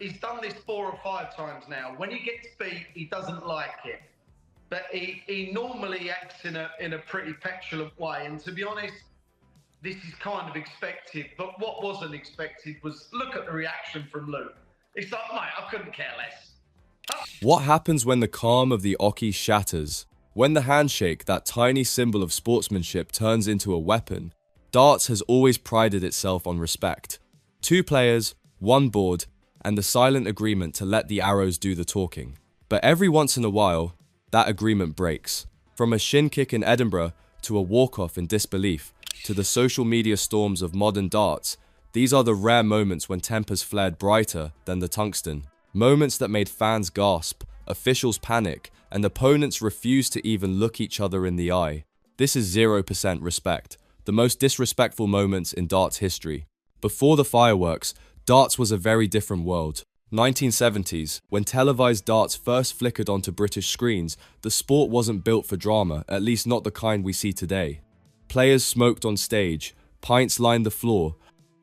he's done this 4 or 5 times now. When he gets beat, he doesn't like it. But he normally acts in a pretty petulant way. And to be honest, this is kind of expected. But what wasn't expected was, look at the reaction from Luke. It's like, mate, I couldn't care less. What happens when the calm of the oki shatters? When the handshake, that tiny symbol of sportsmanship, turns into a weapon? Darts has always prided itself on respect. 2 players, 1 board, and the silent agreement to let the arrows do the talking. But every once in a while, that agreement breaks. From a shin-kick in Edinburgh to a walk-off in disbelief, to the social media storms of modern darts, these are the rare moments when tempers flared brighter than the tungsten. Moments that made fans gasp, officials panic, and opponents refuse to even look each other in the eye. This is 0% respect, the most disrespectful moments in darts history. Before the fireworks, darts was a very different world. 1970s, when televised darts first flickered onto British screens, the sport wasn't built for drama, at least not the kind we see today. Players smoked on stage, pints lined the floor,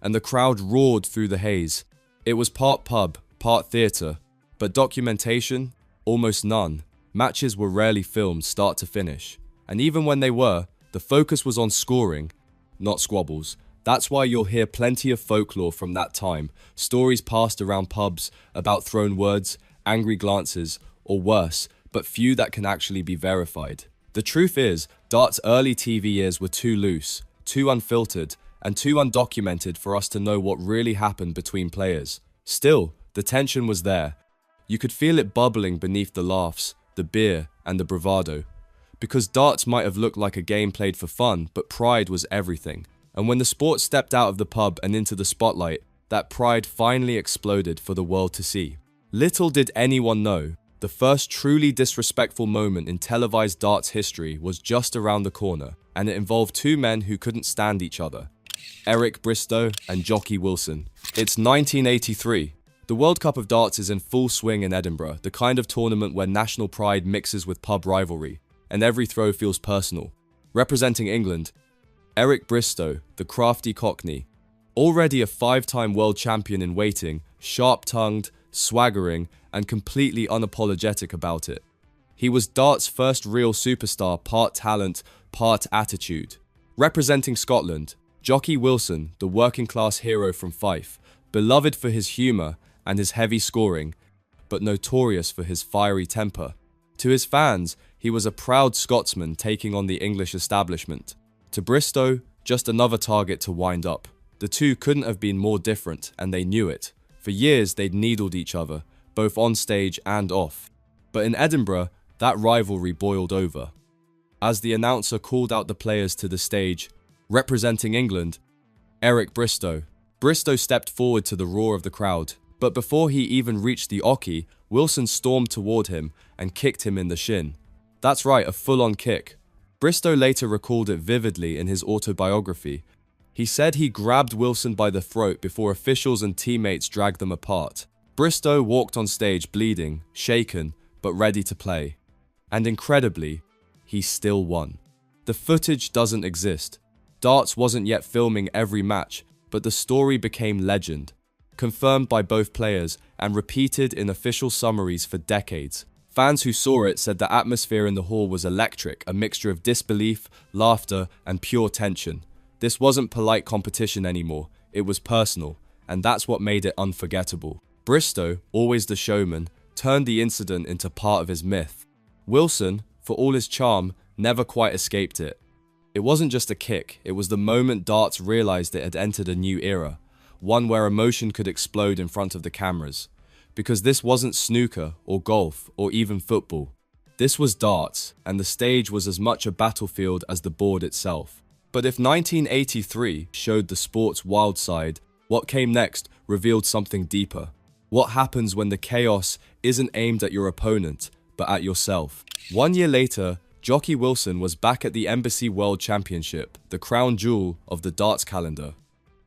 and the crowd roared through the haze. It was part pub, part theatre, but documentation? Almost none. Matches were rarely filmed start to finish. And even when they were, the focus was on scoring, not squabbles. That's why you'll hear plenty of folklore from that time, stories passed around pubs about thrown words, angry glances, or worse, but few that can actually be verified. The truth is, darts' early TV years were too loose, too unfiltered, and too undocumented for us to know what really happened between players. Still, the tension was there. You could feel it bubbling beneath the laughs, the beer, and the bravado. Because darts might have looked like a game played for fun, but pride was everything. And when the sport stepped out of the pub and into the spotlight, that pride finally exploded for the world to see. Little did anyone know, the first truly disrespectful moment in televised darts history was just around the corner, and it involved 2 men who couldn't stand each other. Bristow and Jocky Wilson. It's 1983. The World Cup of Darts is in full swing in Edinburgh, the kind of tournament where national pride mixes with pub rivalry, and every throw feels personal. Representing England, Bristow, the crafty Cockney, already a 5-time world champion in waiting, sharp-tongued, swaggering, and completely unapologetic about it. He was darts' first real superstar, part talent, part attitude. Representing Scotland, Jocky Wilson, the working-class hero from Fife, beloved for his humour and his heavy scoring, but notorious for his fiery temper. To his fans, he was a proud Scotsman taking on the English establishment. To Bristow, just another target to wind up. The 2 couldn't have been more different, and they knew it. For years, they'd needled each other, both on stage and off. But in Edinburgh, that rivalry boiled over. As the announcer called out the players to the stage, representing England, Bristow. Bristow stepped forward to the roar of the crowd, but before he even reached the oki, Wilson stormed toward him and kicked him in the shin. That's right, a full-on kick. Bristow later recalled it vividly in his autobiography. He said he grabbed Wilson by the throat before officials and teammates dragged them apart. Bristow walked on stage bleeding, shaken, but ready to play. And incredibly, he still won. The footage doesn't exist. Darts wasn't yet filming every match, but the story became legend, confirmed by both players and repeated in official summaries for decades. Fans who saw it said the atmosphere in the hall was electric, a mixture of disbelief, laughter, and pure tension. This wasn't polite competition anymore, it was personal, and that's what made it unforgettable. Bristow, always the showman, turned the incident into part of his myth. Wilson, for all his charm, never quite escaped it. It wasn't just a kick, it was the moment darts realized it had entered a new era, one where emotion could explode in front of the cameras. Because this wasn't snooker or golf or even football. This was darts, and the stage was as much a battlefield as the board itself. But if 1983 showed the sport's wild side, what came next revealed something deeper. What happens when the chaos isn't aimed at your opponent, but at yourself? 1 year later, Jocky Wilson was back at the Embassy World Championship, the crown jewel of the darts calendar.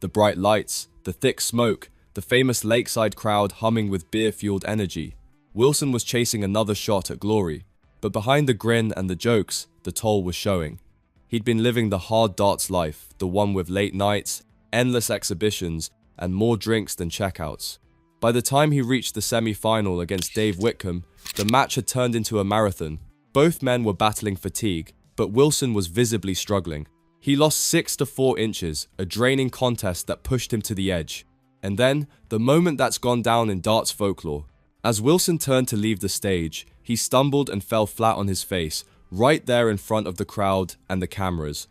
The bright lights, the thick smoke, the famous lakeside crowd humming with beer-fueled energy. Wilson was chasing another shot at glory, but behind the grin and the jokes, the toll was showing. He'd been living the hard darts life, the one with late nights, endless exhibitions, and more drinks than checkouts. By the time he reached the semi-final against Dave Whitcomb, the match had turned into a marathon. Both men were battling fatigue, but Wilson was visibly struggling. He lost 6 to 4 inches, a draining contest that pushed him to the edge. And then, the moment that's gone down in darts folklore. As Wilson turned to leave the stage, he stumbled and fell flat on his face, right there in front of the crowd and the cameras.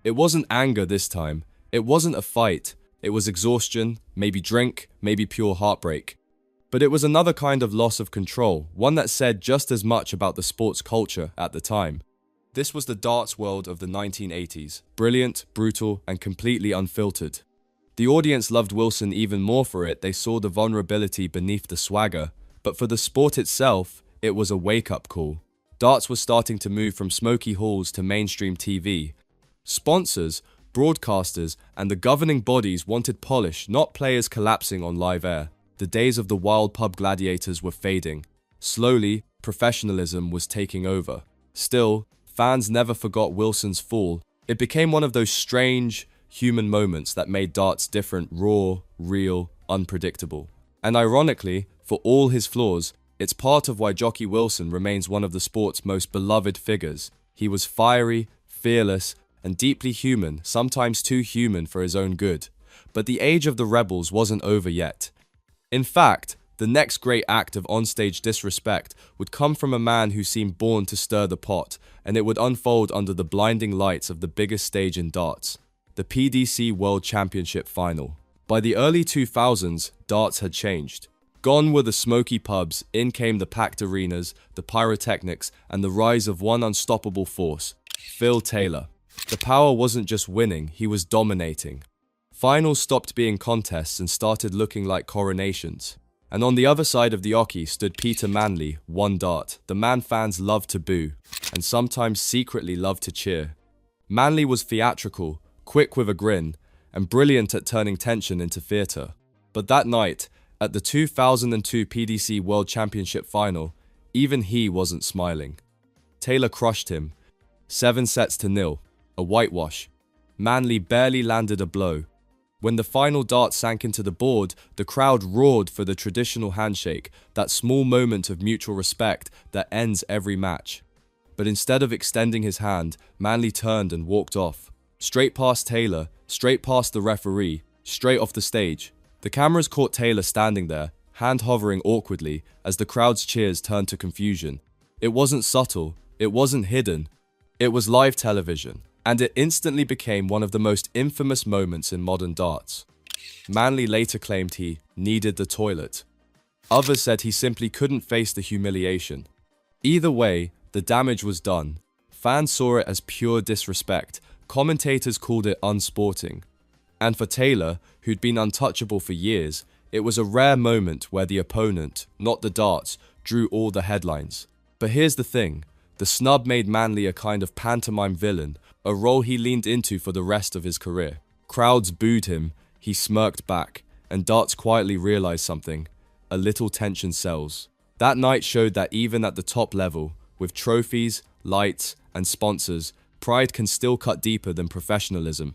It wasn't anger this time. It wasn't a fight. It was exhaustion, maybe drink, maybe pure heartbreak. But it was another kind of loss of control, one that said just as much about the sports culture at the time. This was the darts world of the 1980s, brilliant, brutal, and completely unfiltered. The audience loved Wilson even more for it. They saw the vulnerability beneath the swagger, but for the sport itself, it was a wake-up call. Darts was starting to move from smoky halls to mainstream TV. Sponsors, broadcasters, and the governing bodies wanted polish, not players collapsing on live air. The days of the wild pub gladiators were fading. Slowly, professionalism was taking over. Still, fans never forgot Wilson's fall. It became one of those strange, human moments that made darts different, raw, real, unpredictable. And ironically, for all his flaws, it's part of why Jocky Wilson remains one of the sport's most beloved figures. He was fiery, fearless, and deeply human, sometimes too human for his own good. But the age of the rebels wasn't over yet. In fact, the next great act of onstage disrespect would come from a man who seemed born to stir the pot, and it would unfold under the blinding lights of the biggest stage in darts, the PDC World Championship Final. By the early 2000s, darts had changed. Gone were the smoky pubs, in came the packed arenas, the pyrotechnics, and the rise of one unstoppable force, Phil Taylor. The power wasn't just winning, he was dominating. Finals stopped being contests and started looking like coronations. And on the other side of the oche stood Peter Manley, one dart, the man fans loved to boo, and sometimes secretly loved to cheer. Manley was theatrical, quick with a grin, and brilliant at turning tension into theatre. But that night, at the 2002 PDC World Championship Final, even he wasn't smiling. Taylor crushed him, 7-0, a whitewash. Manley barely landed a blow. When the final dart sank into the board, the crowd roared for the traditional handshake, that small moment of mutual respect that ends every match. But instead of extending his hand, Manley turned and walked off. Straight past Taylor, straight past the referee, straight off the stage. The cameras caught Taylor standing there, hand hovering awkwardly, as the crowd's cheers turned to confusion. It wasn't subtle, it wasn't hidden, it was live television. And it instantly became one of the most infamous moments in modern darts. Manley later claimed he needed the toilet. Others said he simply couldn't face the humiliation. Either way, the damage was done. Fans saw it as pure disrespect. Commentators called it unsporting. And for Taylor, who'd been untouchable for years, it was a rare moment where the opponent, not the darts, drew all the headlines. But here's the thing. The snub made Manley a kind of pantomime villain, a role he leaned into for the rest of his career. Crowds booed him, he smirked back, and darts quietly realized something. A little tension sells. That night showed that even at the top level, with trophies, lights, and sponsors, pride can still cut deeper than professionalism.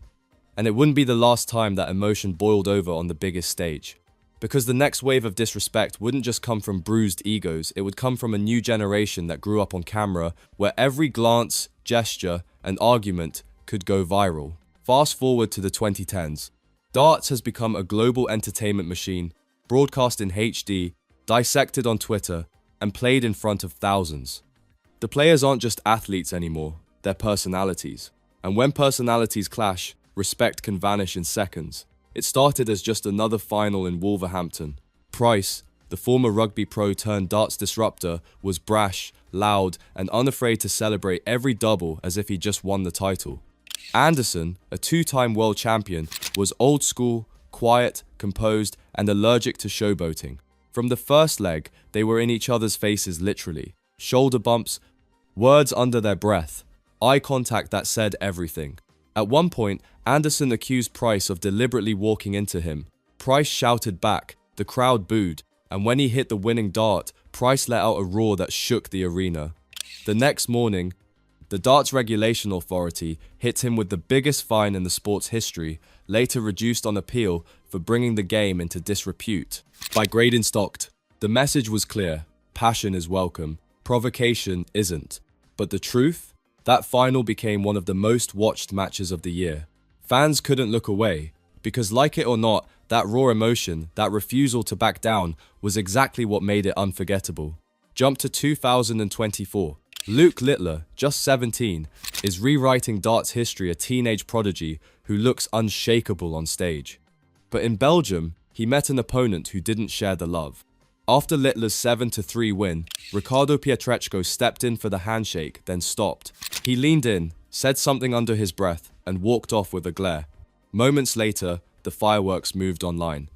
And it wouldn't be the last time that emotion boiled over on the biggest stage. Because the next wave of disrespect wouldn't just come from bruised egos, it would come from a new generation that grew up on camera, where every glance, gesture, and argument could go viral. Fast forward to the 2010s. Darts has become a global entertainment machine, broadcast in HD, dissected on Twitter, and played in front of thousands. The players aren't just athletes anymore, they're personalities. And when personalities clash, respect can vanish in seconds. It started as just another final in Wolverhampton. Price, the former rugby pro turned darts disruptor, was brash, loud, and unafraid to celebrate every double as if he just won the title. Anderson, a two-time world champion, was old school, quiet, composed, and allergic to showboating. From the first leg, they were in each other's faces literally. Shoulder bumps, words under their breath, eye contact that said everything. At one point, Anderson accused Price of deliberately walking into him. Price shouted back, the crowd booed, and when he hit the winning dart, Price let out a roar that shook the arena. The next morning, the Darts Regulation Authority hit him with the biggest fine in the sport's history, later reduced on appeal for bringing the game into disrepute. By Graydon Stocked, the message was clear: passion is welcome, provocation isn't. But the truth? That final became one of the most watched matches of the year. Fans couldn't look away, because like it or not, that raw emotion, that refusal to back down, was exactly what made it unforgettable. Jump to 2024. Luke Littler, just 17, is rewriting darts history, a teenage prodigy who looks unshakable on stage. But in Belgium, he met an opponent who didn't share the love. After Littler's 7-3 win, Ricardo Pietreczko stepped in for the handshake, then stopped. He leaned in, said something under his breath, and walked off with a glare. Moments later, the fireworks moved online.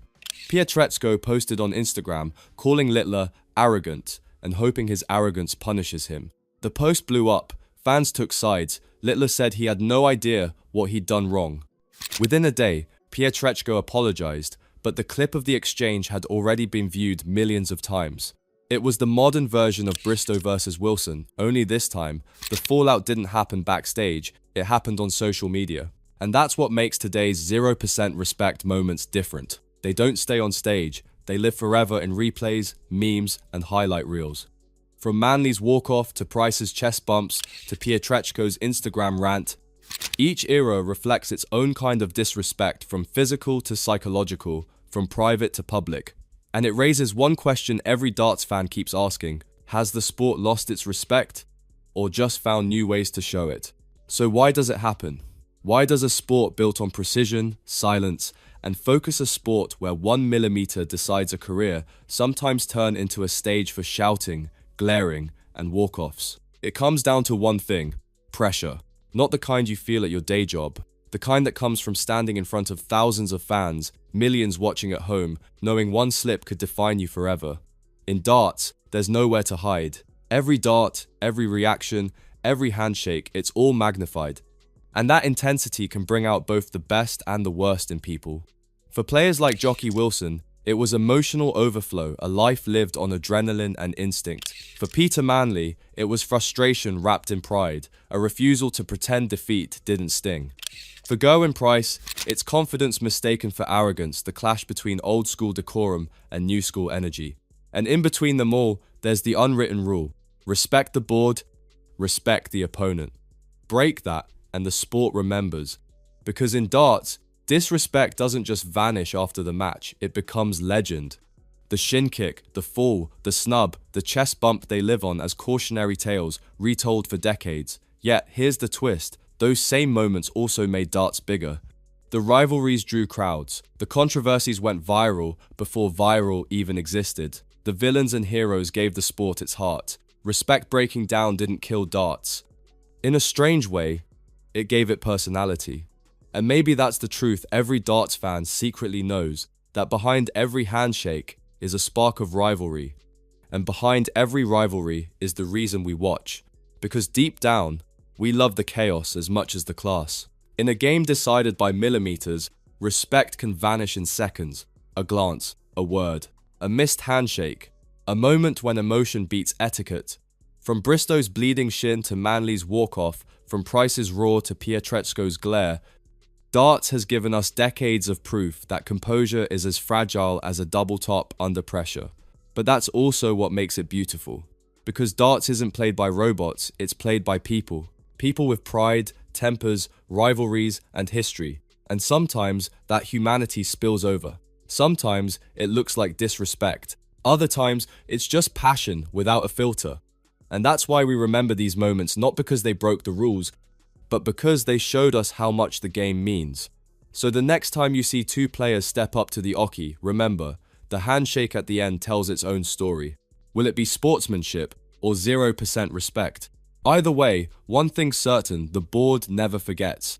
Pietreczko posted on Instagram, calling Littler arrogant and hoping his arrogance punishes him. The post blew up, fans took sides. Littler said he had no idea what he'd done wrong. Within a day, Pietreczko apologized, but the clip of the exchange had already been viewed millions of times. It was the modern version of Bristow versus Wilson, only this time, the fallout didn't happen backstage, it happened on social media. And that's what makes today's 0% respect moments different. They don't stay on stage, they live forever in replays, memes, and highlight reels. From Manley's walk-off to Price's chest bumps to Pietreczko's Instagram rant, each era reflects its own kind of disrespect, from physical to psychological, from private to public. And it raises one question every darts fan keeps asking: has the sport lost its respect, or just found new ways to show it? So why does it happen? Why does a sport built on precision, silence, and focus, a sport where 1 millimeter decides a career, sometimes turn into a stage for shouting, glaring, and walk-offs? It comes down to one thing: pressure. Not the kind you feel at your day job, the kind that comes from standing in front of thousands of fans, millions watching at home, knowing one slip could define you forever. In darts, there's nowhere to hide. Every dart, every reaction, every handshake, it's all magnified. And that intensity can bring out both the best and the worst in people. For players like Jocky Wilson, it was emotional overflow, a life lived on adrenaline and instinct. For Peter Manley, it was frustration wrapped in pride, a refusal to pretend defeat didn't sting. For Gerwyn Price, it's confidence mistaken for arrogance, the clash between old school decorum and new school energy. And in between them all, there's the unwritten rule: respect the board, respect the opponent. Break that, and the sport remembers. Because in darts, disrespect doesn't just vanish after the match, it becomes legend. The shin-kick, the fall, the snub, the chest bump, they live on as cautionary tales, retold for decades. Yet, here's the twist: those same moments also made darts bigger. The rivalries drew crowds. The controversies went viral before viral even existed. The villains and heroes gave the sport its heart. Respect breaking down didn't kill darts. In a strange way, it gave it personality. And maybe that's the truth every darts fan secretly knows, that behind every handshake is a spark of rivalry. And behind every rivalry is the reason we watch. Because deep down, we love the chaos as much as the class. In a game decided by millimeters, respect can vanish in seconds. A glance, a word, a missed handshake, a moment when emotion beats etiquette. From Bristow's bleeding shin to Manley's walk-off, from Price's roar to Pietreczko's glare, darts has given us decades of proof that composure is as fragile as a double top under pressure. But that's also what makes it beautiful. Because darts isn't played by robots, it's played by people. People with pride, tempers, rivalries, and history. And sometimes that humanity spills over. Sometimes it looks like disrespect. Other times it's just passion without a filter. And that's why we remember these moments, not because they broke the rules, but because they showed us how much the game means. So the next time you see two players step up to the oki, remember, the handshake at the end tells its own story. Will it be sportsmanship or 0% respect? Either way, one thing's certain: the board never forgets.